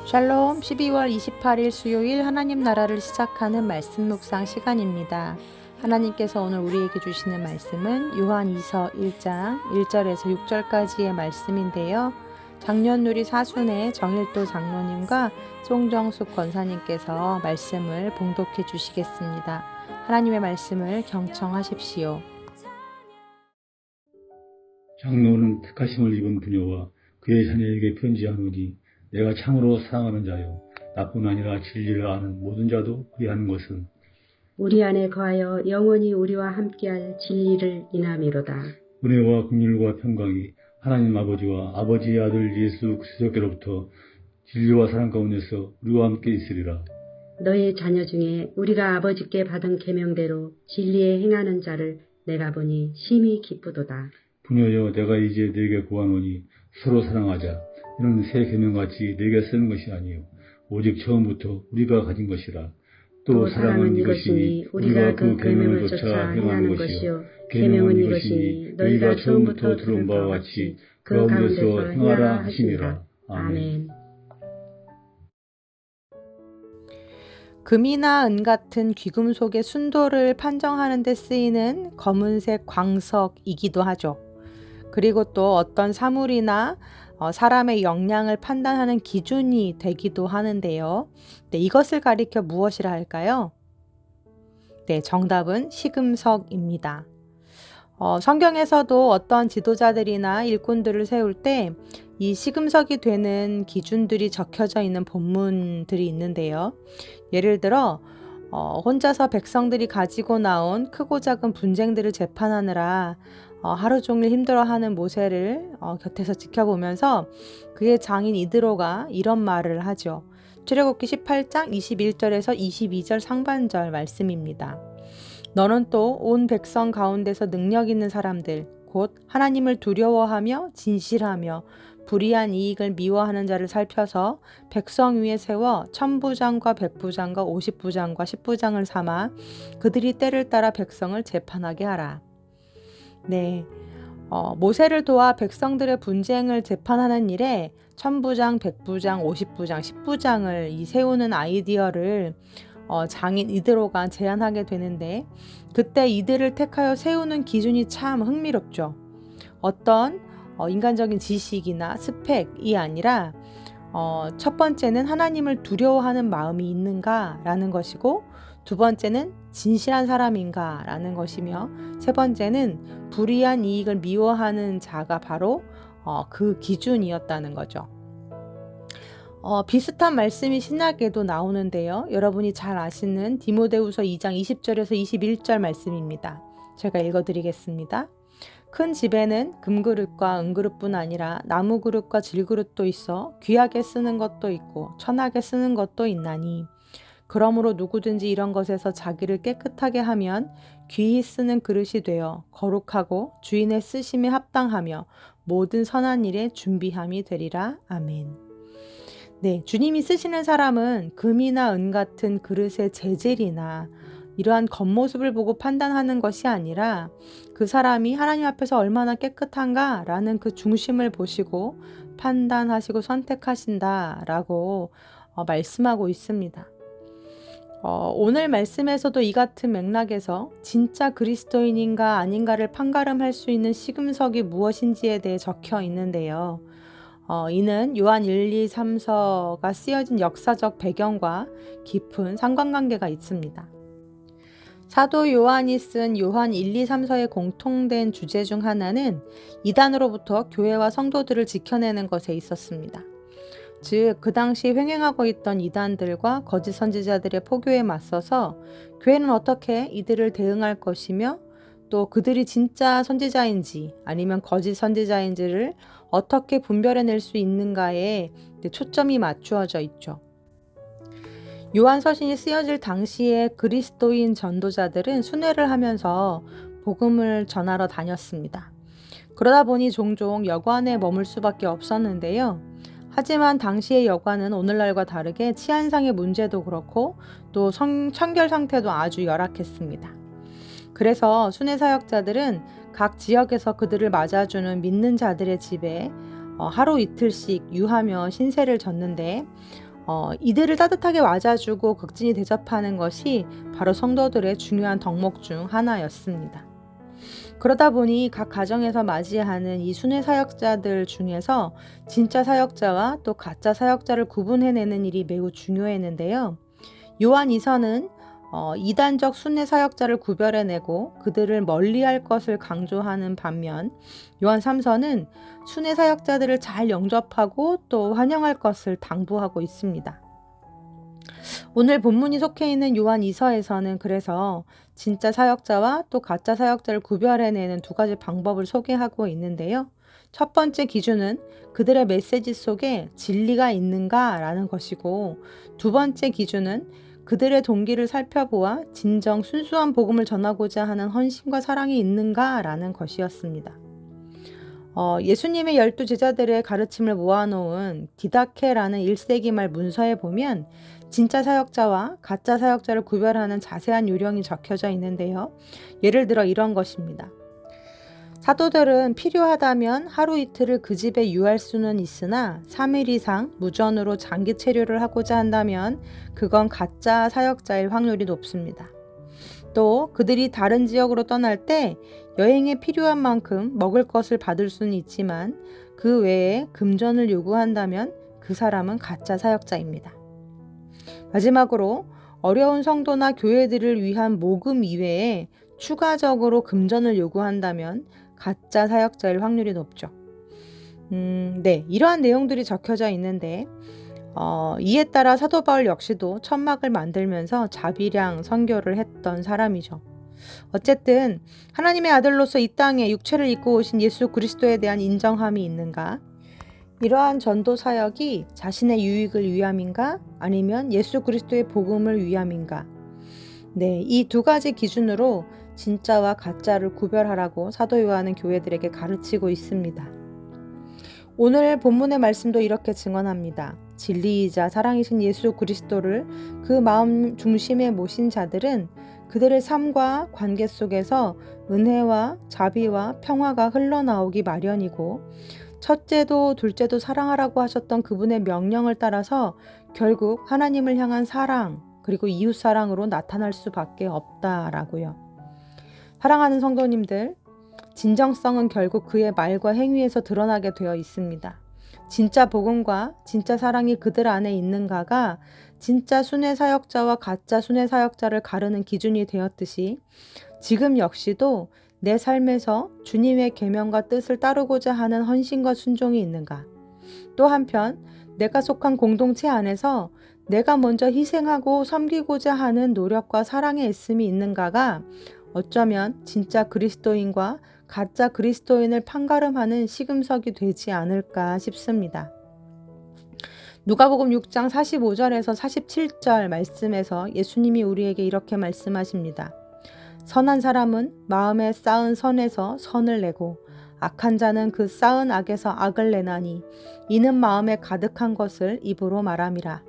샬롬 12월 28일 수요일 하나님 나라를 시작하는 말씀 묵상 시간입니다. 하나님께서 오늘 우리에게 주시는 말씀은 요한 2서 1장 1절에서 6절까지의 말씀인데요. 장년누리 사순의 정일도 장로님과 송정숙 권사님께서 말씀을 봉독해 주시겠습니다. 하나님의 말씀을 경청하십시오. 장로는 택하심을 입은 부녀와 그의 자녀에게 편지하노니 내가 참으로 사랑하는 자요 나뿐 아니라 진리를 아는 모든 자도 그리하는 것은 우리 안에 거하여 영원히 우리와 함께할 진리를 인함이로다. 은혜와 긍휼과 평강이 하나님 아버지와 아버지의 아들 예수 그리스도께로부터 진리와 사랑 가운데서 우리와 함께 있으리라. 너의 자녀 중에 우리가 아버지께 받은 계명대로 진리에 행하는 자를 내가 보니 심히 기쁘도다. 부녀여 내가 이제 네게 구하노니 서로 사랑하자. 이는 새 계명같이 네게 쓰는 것이 아니요 오직 처음부터 우리가 가진 것이라. 또 사랑은 이것이니 우리가 그 계명을 쫓아 행하는 것이요 계명은 이것이니 너희가 처음부터 들은 바와 같이 그 가운데서 행하라 하시니라. 아멘. 금이나 은 같은 귀금속의 순도를 판정하는 데 쓰이는 검은색 광석이기도 하죠. 그리고 또 어떤 사물이나 사람의 역량을 판단하는 기준이 되기도 하는데요. 네, 이것을 가리켜 무엇이라 할까요? 네, 정답은 시금석입니다. 성경에서도 어떤 지도자들이나 일꾼들을 세울 때 이 시금석이 되는 기준들이 적혀져 있는 본문들이 있는데요. 예를 들어 혼자서 백성들이 가지고 나온 크고 작은 분쟁들을 재판하느라 하루 종일 힘들어하는 모세를 곁에서 지켜보면서 그의 장인 이드로가 이런 말을 하죠. 출애굽기 18장 21절에서 22절 상반절 말씀입니다. 너는 또 온 백성 가운데서 능력 있는 사람들 곧 하나님을 두려워하며 진실하며 불의한 이익을 미워하는 자를 살펴서 백성 위에 세워 1000부장과 100부장과 50부장과 10부장을 삼아 그들이 때를 따라 백성을 재판하게 하라. 네, 모세를 도와 백성들의 분쟁을 재판하는 일에 1000부장, 100부장, 50부장, 10부장을 이 세우는 아이디어를 장인 이드로가 제안하게 되는데 그때 이들을 택하여 세우는 기준이 참 흥미롭죠. 어떤 인간적인 지식이나 스펙이 아니라 첫 번째는 하나님을 두려워하는 마음이 있는가라는 것이고 두 번째는 진실한 사람인가라는 것이며 세 번째는 불의한 이익을 미워하는 자가 바로 그 기준이었다는 거죠. 비슷한 말씀이 신약에도 나오는데요. 여러분이 잘 아시는 디모데후서 2장 20절에서 21절 말씀입니다. 제가 읽어드리겠습니다. 큰 집에는 금그릇과 은그릇뿐 아니라 나무그릇과 질그릇도 있어 귀하게 쓰는 것도 있고 천하게 쓰는 것도 있나니 그러므로 누구든지 이런 것에서 자기를 깨끗하게 하면 귀히 쓰는 그릇이 되어 거룩하고 주인의 쓰심에 합당하며 모든 선한 일에 준비함이 되리라. 아멘. 네, 주님이 쓰시는 사람은 금이나 은 같은 그릇의 재질이나 이러한 겉모습을 보고 판단하는 것이 아니라 그 사람이 하나님 앞에서 얼마나 깨끗한가라는 그 중심을 보시고 판단하시고 선택하신다라고 말씀하고 있습니다. 오늘 말씀에서도 이 같은 맥락에서 진짜 그리스도인인가 아닌가를 판가름할 수 있는 시금석이 무엇인지에 대해 적혀 있는데요. 이는 요한 1, 2, 3서가 쓰여진 역사적 배경과 깊은 상관관계가 있습니다. 사도 요한이 쓴 요한 1, 2, 3서의 공통된 주제 중 하나는 이단으로부터 교회와 성도들을 지켜내는 것에 있었습니다. 즉, 그 당시 횡행하고 있던 이단들과 거짓 선지자들의 포교에 맞서서 교회는 어떻게 이들을 대응할 것이며 또 그들이 진짜 선지자인지 아니면 거짓 선지자인지를 어떻게 분별해낼 수 있는가에 초점이 맞추어져 있죠. 요한 서신이 쓰여질 당시에 그리스도인 전도자들은 순회를 하면서 복음을 전하러 다녔습니다. 그러다 보니 종종 여관에 머물 수밖에 없었는데요. 하지만 당시의 여관은 오늘날과 다르게 치안상의 문제도 그렇고 또 청결 상태도 아주 열악했습니다. 그래서 순회 사역자들은 각 지역에서 그들을 맞아주는 믿는 자들의 집에 하루 이틀씩 유하며 신세를 졌는데 이들을 따뜻하게 맞아주고 극진히 대접하는 것이 바로 성도들의 중요한 덕목 중 하나였습니다. 그러다 보니 각 가정에서 맞이하는 이 순회 사역자들 중에서 진짜 사역자와 또 가짜 사역자를 구분해내는 일이 매우 중요했는데요. 요한 2서는 이단적 순회 사역자를 구별해내고 그들을 멀리할 것을 강조하는 반면 요한 3서는 순회 사역자들을 잘 영접하고 또 환영할 것을 당부하고 있습니다. 오늘 본문이 속해 있는 요한 2서에서는 그래서 진짜 사역자와 또 가짜 사역자를 구별해내는 두 가지 방법을 소개하고 있는데요. 첫 번째 기준은 그들의 메시지 속에 진리가 있는가라는 것이고, 두 번째 기준은 그들의 동기를 살펴보아 진정 순수한 복음을 전하고자 하는 헌신과 사랑이 있는가라는 것이었습니다. 예수님의 12 제자들의 가르침을 모아놓은 디다케라는 1세기 말 문서에 보면 진짜 사역자와 가짜 사역자를 구별하는 자세한 요령이 적혀져 있는데요. 예를 들어 이런 것입니다. 사도들은 필요하다면 하루 이틀을 그 집에 유할 수는 있으나 3일 이상 무전으로 장기 체류를 하고자 한다면 그건 가짜 사역자일 확률이 높습니다. 또 그들이 다른 지역으로 떠날 때 여행에 필요한 만큼 먹을 것을 받을 수는 있지만 그 외에 금전을 요구한다면 그 사람은 가짜 사역자입니다. 마지막으로 어려운 성도나 교회들을 위한 모금 이외에 추가적으로 금전을 요구한다면 가짜 사역자일 확률이 높죠. 이러한 내용들이 적혀져 있는데 이에 따라 사도 바울 역시도 천막을 만들면서 자비량 선교를 했던 사람이죠. 어쨌든 하나님의 아들로서 이 땅에 육체를 입고 오신 예수 그리스도에 대한 인정함이 있는가? 이러한 전도 사역이 자신의 유익을 위함인가? 아니면 예수 그리스도의 복음을 위함인가? 이 두 가지 기준으로 진짜와 가짜를 구별하라고 사도 요한은 교회들에게 가르치고 있습니다. 오늘 본문의 말씀도 이렇게 증언합니다. 진리이자 사랑이신 예수 그리스도를 그 마음 중심에 모신 자들은 그들의 삶과 관계 속에서 은혜와 자비와 평화가 흘러나오기 마련이고, 첫째도 둘째도 사랑하라고 하셨던 그분의 명령을 따라서 결국 하나님을 향한 사랑 그리고 이웃 사랑으로 나타날 수밖에 없다라고요. 사랑하는 성도님들, 진정성은 결국 그의 말과 행위에서 드러나게 되어 있습니다. 진짜 복음과 진짜 사랑이 그들 안에 있는가가 진짜 순회 사역자와 가짜 순회 사역자를 가르는 기준이 되었듯이, 지금 역시도 내 삶에서 주님의 계명과 뜻을 따르고자 하는 헌신과 순종이 있는가? 또 한편 내가 속한 공동체 안에서 내가 먼저 희생하고 섬기고자 하는 노력과 사랑의 애씀이 있는가가 어쩌면 진짜 그리스도인과 가짜 그리스도인을 판가름하는 시금석이 되지 않을까 싶습니다. 누가복음 6장 45절에서 47절 말씀에서 예수님이 우리에게 이렇게 말씀하십니다. 선한 사람은 마음에 쌓은 선에서 선을 내고 악한 자는 그 쌓은 악에서 악을 내나니 이는 마음에 가득한 것을 입으로 말함이라.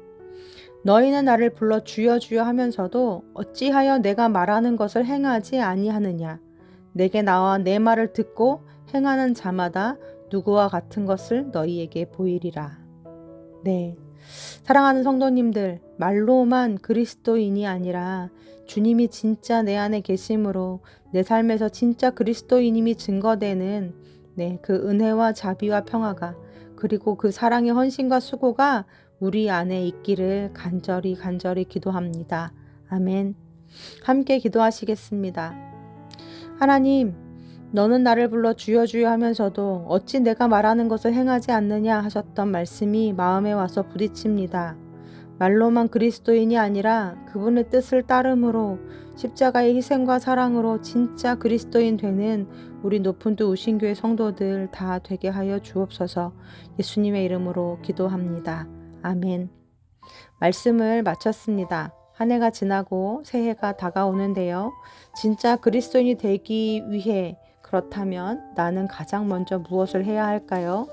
너희는 나를 불러 주여 주여 하면서도 어찌하여 내가 말하는 것을 행하지 아니하느냐. 내게 나와 내 말을 듣고 행하는 자마다 누구와 같은 것을 너희에게 보이리라. 사랑하는 성도님들, 말로만 그리스도인이 아니라 주님이 진짜 내 안에 계심으로 내 삶에서 진짜 그리스도인임이 증거되는 그 은혜와 자비와 평화가, 그리고 그 사랑의 헌신과 수고가 우리 안에 있기를 간절히 기도합니다. 아멘. 함께 기도하시겠습니다. 하나님, 너는 나를 불러 주여 주여 하면서도 어찌 내가 말하는 것을 행하지 않느냐 하셨던 말씀이 마음에 와서 부딪힙니다. 말로만 그리스도인이 아니라 그분의 뜻을 따름으로 십자가의 희생과 사랑으로 진짜 그리스도인 되는 우리 높은 두 우신교회 성도들 다 되게 하여 주옵소서. 예수님의 이름으로 기도합니다. 아멘. 말씀을 마쳤습니다. 한 해가 지나고 새해가 다가오는데요. 진짜 그리스도인이 되기 위해 그렇다면 나는 가장 먼저 무엇을 해야 할까요?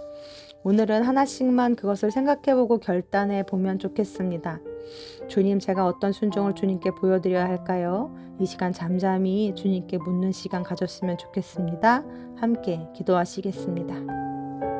오늘은 하나씩만 그것을 생각해보고 결단해 보면 좋겠습니다. 주님, 제가 어떤 순종을 주님께 보여드려야 할까요? 이 시간 잠잠히 주님께 묻는 시간 가졌으면 좋겠습니다. 함께 기도하시겠습니다.